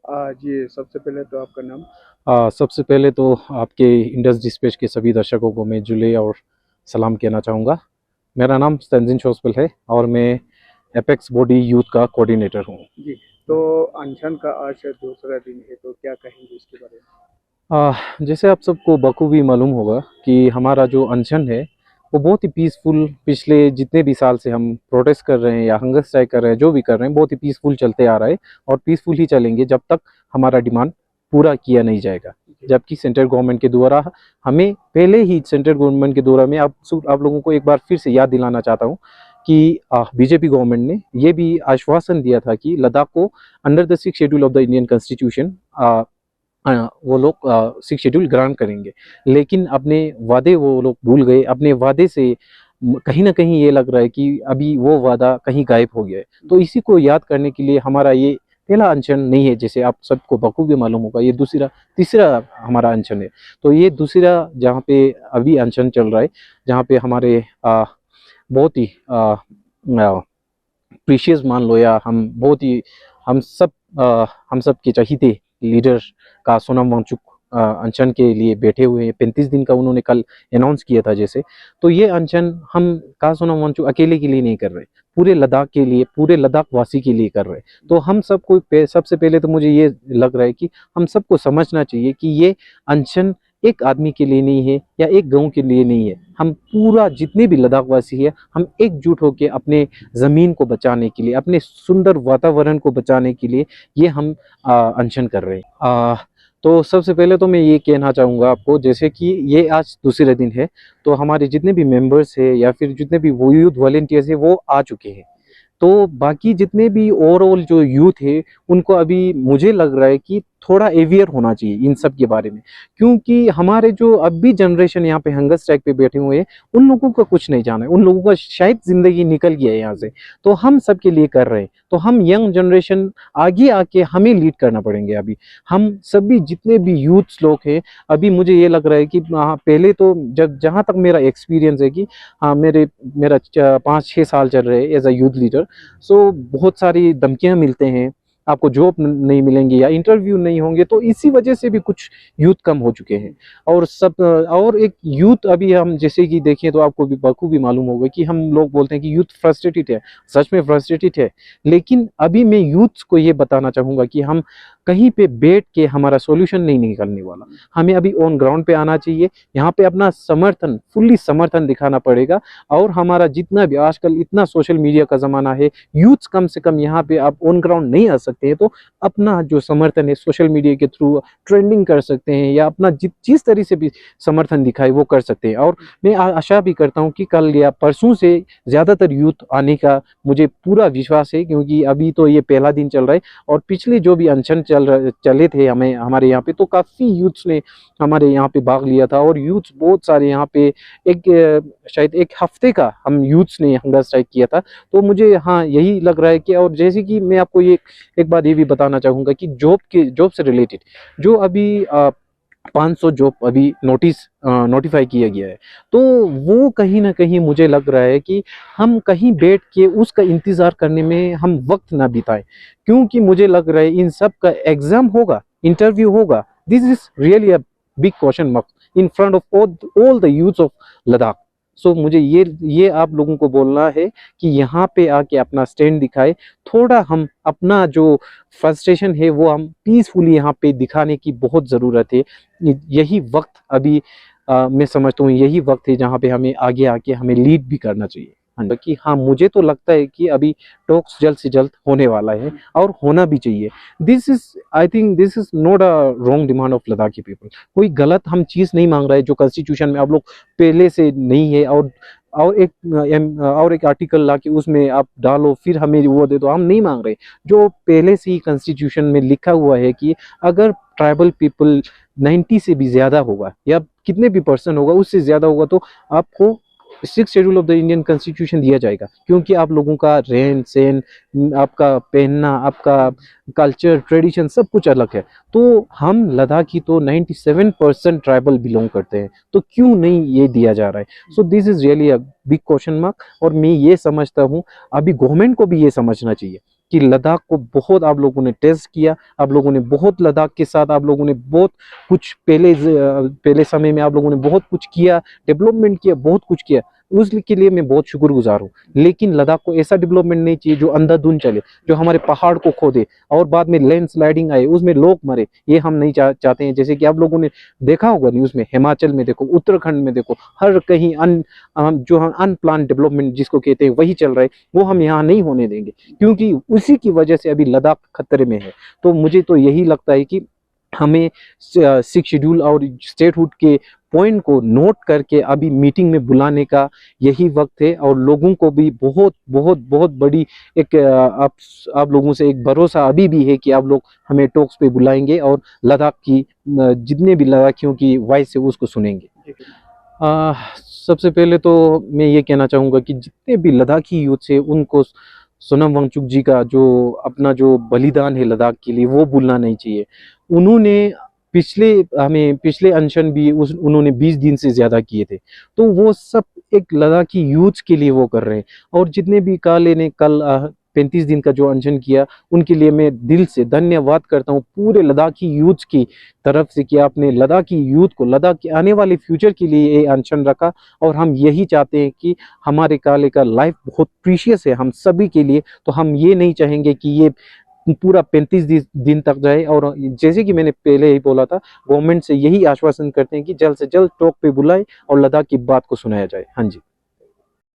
जी, सबसे पहले तो आपका नाम? सबसे पहले तो आपके इंडस डिस्पैच के सभी दर्शकों को मैं जुले और सलाम कहना चाहूँगा। मेरा नाम तंजीन शोसपल है और मैं एपेक्स बॉडी यूथ का कोऑर्डिनेटर हूँ। जी, तो अनशन का आज दूसरा दिन है, तो क्या कहेंगे इसके बारे में? जैसे आप सबको बखूबी मालूम होगा कि हमारा जो अनशन है वो बहुत ही पीसफुल, पिछले जितने भी साल से हम प्रोटेस्ट कर रहे हैं या हंगर स्ट्राइक कर रहे हैं, जो भी कर रहे हैं बहुत ही पीसफुल चलते आ रहा है और पीसफुल ही चलेंगे जब तक हमारा डिमांड पूरा किया नहीं जाएगा। जबकि सेंट्रल गवर्नमेंट के द्वारा हमें पहले ही सेंट्रल गवर्नमेंट के द्वारा मैं आप लोगों को एक बार फिर से याद दिलाना चाहता हूँ कि बीजेपी गवर्नमेंट ने ये भी आश्वासन दिया था कि लद्दाख को under the 6th schedule of the Indian constitution वो लोग 6th शेड्यूल ग्रांट करेंगे। लेकिन अपने वादे वो लोग भूल गए। अपने वादे से कहीं ना कहीं ये लग रहा है कि अभी वो वादा कहीं गायब हो गया है। तो इसी को याद करने के लिए हमारा ये पहला अनशन नहीं है, जैसे आप सबको बखूबी मालूम होगा, ये दूसरा तीसरा हमारा अनशन है। तो ये दूसरा जहाँ पे अभी अनशन चल रहा है, जहाँ पे हमारे बहुत ही प्रीशियस मान लो या हम बहुत ही हम सब हम सब के चहीते लीडर का सोनम वांगचुक अनशन के लिए बैठे हुए हैं। 35 दिन का उन्होंने कल अनाउंस किया था जैसे। तो ये अनशन हम का सोनम वांगचुक अकेले के लिए नहीं कर रहे, पूरे लद्दाख के लिए, पूरे लद्दाख वासी के लिए कर रहे। तो हम सबको सबसे पहले तो मुझे ये लग रहा है कि हम सबको समझना चाहिए कि ये अनशन एक आदमी के लिए नहीं है या एक गांव के लिए नहीं है। हम पूरा जितने भी लद्दाख वासी है, हम एकजुट होकर अपने ज़मीन को बचाने के लिए, अपने सुंदर वातावरण को बचाने के लिए ये हम अनशन कर रहे हैं। तो सबसे पहले तो मैं ये कहना चाहूँगा आपको, जैसे कि ये आज दूसरे दिन है, तो हमारे जितने भी मेंबर्स है या फिर जितने भी वो यूथ वॉलेंटियर्स है वो आ चुके हैं। तो बाकी जितने भी ओवरऑल जो यूथ है उनको अभी मुझे लग रहा है कि थोड़ा अवेयर होना चाहिए इन सब के बारे में, क्योंकि हमारे जो अभी जनरेशन यहाँ पे हंगर स्ट्राइक पे बैठे हुए हैं उन लोगों का कुछ नहीं जाना है, उन लोगों का शायद जिंदगी निकल गया है यहाँ से। तो हम सब के लिए कर रहे हैं, तो हम यंग जनरेशन आगे आके हमें लीड करना पड़ेंगे। अभी हम सभी जितने भी यूथ्स लोग हैं, अभी मुझे ये लग रहा है कि पहले तो जब जहाँ तक मेरा एक्सपीरियंस है कि हाँ मेरा 5-6 साल चल रहे हैं एज अ यूथ लीडर। सो बहुत सारी धमकियां मिलते हैं, आपको जॉब नहीं मिलेंगी या इंटरव्यू नहीं होंगे, तो इसी वजह से भी कुछ यूथ कम हो चुके हैं। और सब और एक यूथ अभी हम जैसे कि देखें तो आपको भी बखूबी मालूम होगा कि हम लोग बोलते हैं कि यूथ फ्रस्ट्रेटेड है, सच में फ्रस्ट्रेटेड है। लेकिन अभी मैं यूथ्स को ये बताना चाहूँगा कि हम कहीं पे बैठ के हमारा सॉल्यूशन नहीं निकलने वाला, हमें अभी ऑन ग्राउंड पे आना चाहिए। यहाँ पे अपना समर्थन, फुल्ली समर्थन दिखाना पड़ेगा। और हमारा जितना भी आजकल इतना सोशल मीडिया का ज़माना है, यूथ्स कम से कम यहाँ पे आप ऑन ग्राउंड नहीं आ सकते हैं, तो अपना जो समर्थन है सोशल मीडिया के थ्रू ट्रेंडिंग कर सकते हैं या अपना जिस तरह से भी समर्थन दिखाए वो कर सकते हैं। और मैं आशा भी करता हूँ कि कल या परसों से ज़्यादातर यूथ आने का मुझे पूरा विश्वास है, क्योंकि अभी तो ये पहला दिन चल रहा है और पिछले जो भी अनशन चले थे हमारे यहाँ पे, तो काफ़ी यूथ्स ने हमारे यहाँ पे भाग लिया था। और यूथ्स बहुत सारे यहाँ पे शायद एक हफ्ते का हम यूथ्स ने हंगर स्ट्राइक किया था। तो मुझे हाँ यही लग रहा है कि, और जैसे कि मैं आपको ये एक बात ये भी बताना चाहूँगा कि जॉब से रिलेटेड जो अभी 500 जॉब अभी नोटिफाई किया गया है, तो वो कहीं ना कहीं मुझे लग रहा है कि हम कहीं बैठ के उसका इंतज़ार करने में हम वक्त ना बिताएं, क्योंकि मुझे लग रहा है इन सब का एग्ज़ाम होगा, इंटरव्यू होगा। This is really a big question mark in front of all the youths of Ladakh. So मुझे ये आप लोगों को बोलना है कि यहाँ पे आके अपना स्टैंड दिखाए, थोड़ा हम अपना जो फ्रस्ट्रेशन है वो हम पीसफुली यहाँ पे दिखाने की बहुत ज़रूरत है। यही वक्त अभी मैं समझता हूँ यही वक्त है जहाँ पे हमें आगे आके हमें लीड भी करना चाहिए। हाँ कि हाँ मुझे तो लगता है कि अभी टॉक्स जल्द से जल्द होने वाला है और होना भी चाहिए। This is I think this is not a wrong demand of Ladakhi people. कोई गलत हम चीज़ नहीं मांग रहे जो कॉन्स्टिट्यूशन में आप लोग पहले से नहीं है, और एक आर्टिकल ला के उसमें आप डालो फिर हमें वो दे दो, हम नहीं मांग रहे। जो पहले से ही कॉन्स्टिट्यूशन में लिखा हुआ है कि अगर ट्राइबल पीपल 90 से भी ज़्यादा होगा या कितने भी परसेंट होगा उससे ज़्यादा होगा, तो आपको 6th schedule of the Indian constitution दिया जाएगा। क्योंकि आप लोगों का रहन सहन, आपका पहनना, आपका कल्चर, ट्रेडिशन सब कुछ अलग है। तो हम लद्दाखी तो 97% ट्राइबल बिलोंग करते हैं, तो क्यों नहीं ये दिया जा रहा है। So this is really a big question mark. और मैं ये समझता हूँ अभी गवर्नमेंट को भी ये समझना चाहिए कि लद्दाख को बहुत आप लोगों ने टेस्ट किया, आप लोगों ने बहुत लद्दाख के साथ आप लोगों ने बहुत कुछ पहले समय में आप लोगों ने बहुत कुछ किया, डेवलपमेंट किया, बहुत कुछ किया, उसके लिए मैं बहुत शुक्रगुजार हूँ। लेकिन लद्दाख को ऐसा डेवलपमेंट नहीं चाहिए जो अंधाधुंध चले, जो हमारे पहाड़ को खोदे और बाद में लैंडस्लाइडिंग आए, उसमें लोग मरे, ये हम नहीं चाहते हैं। जैसे कि आप लोगों ने देखा होगा न्यूज़ में, हिमाचल में देखो, उत्तराखंड में देखो, हर कहीं जो हम अनप्लान डेवलपमेंट जिसको कहते हैं वही चल रहा है, वो हम यहाँ नहीं होने देंगे, क्योंकि उसी की वजह से अभी लद्दाख खतरे में है। तो मुझे तो यही लगता है कि हमें 6 शेड्यूल और स्टेटहुड के पॉइंट को नोट करके अभी मीटिंग में बुलाने का यही वक्त है। और लोगों को भी बहुत बहुत बहुत बड़ी एक आप लोगों से एक भरोसा अभी भी है कि आप लोग हमें टॉक्स पे बुलाएंगे और लद्दाख की जितने भी लद्दाखियों की वॉइस है उसको सुनेंगे। सबसे पहले तो मैं ये कहना चाहूँगा कि जितने भी लद्दाखी यूथ है उनको सोनम वांगचुक जी का जो अपना जो बलिदान है लद्दाख के लिए वो भूलना नहीं चाहिए। उन्होंने पिछले अनशन भी उन्होंने 20 दिन से ज़्यादा किए थे, तो वो सब एक लद्दाखी यूथ के लिए वो कर रहे हैं। और जितने भी काले ने कल 35 दिन का जो अनशन किया, उनके लिए मैं दिल से धन्यवाद करता हूँ पूरे लद्दाखी यूथ की तरफ से कि आपने लद्दाखी यूथ को लद्दाख के आने वाले फ्यूचर के लिए ये अनशन रखा। और हम यही चाहते हैं कि हमारे काले का लाइफ बहुत प्रीशियस है हम सभी के लिए, तो हम ये नहीं चाहेंगे कि ये पूरा 35 दिन तक जाए। और जैसे कि मैंने पहले ही बोला था, गवर्नमेंट से यही आश्वासन करते हैं कि जल्द से जल्द टॉक पे बुलाए और लद्दाख की बात को सुनाया जाए। हाँ जी।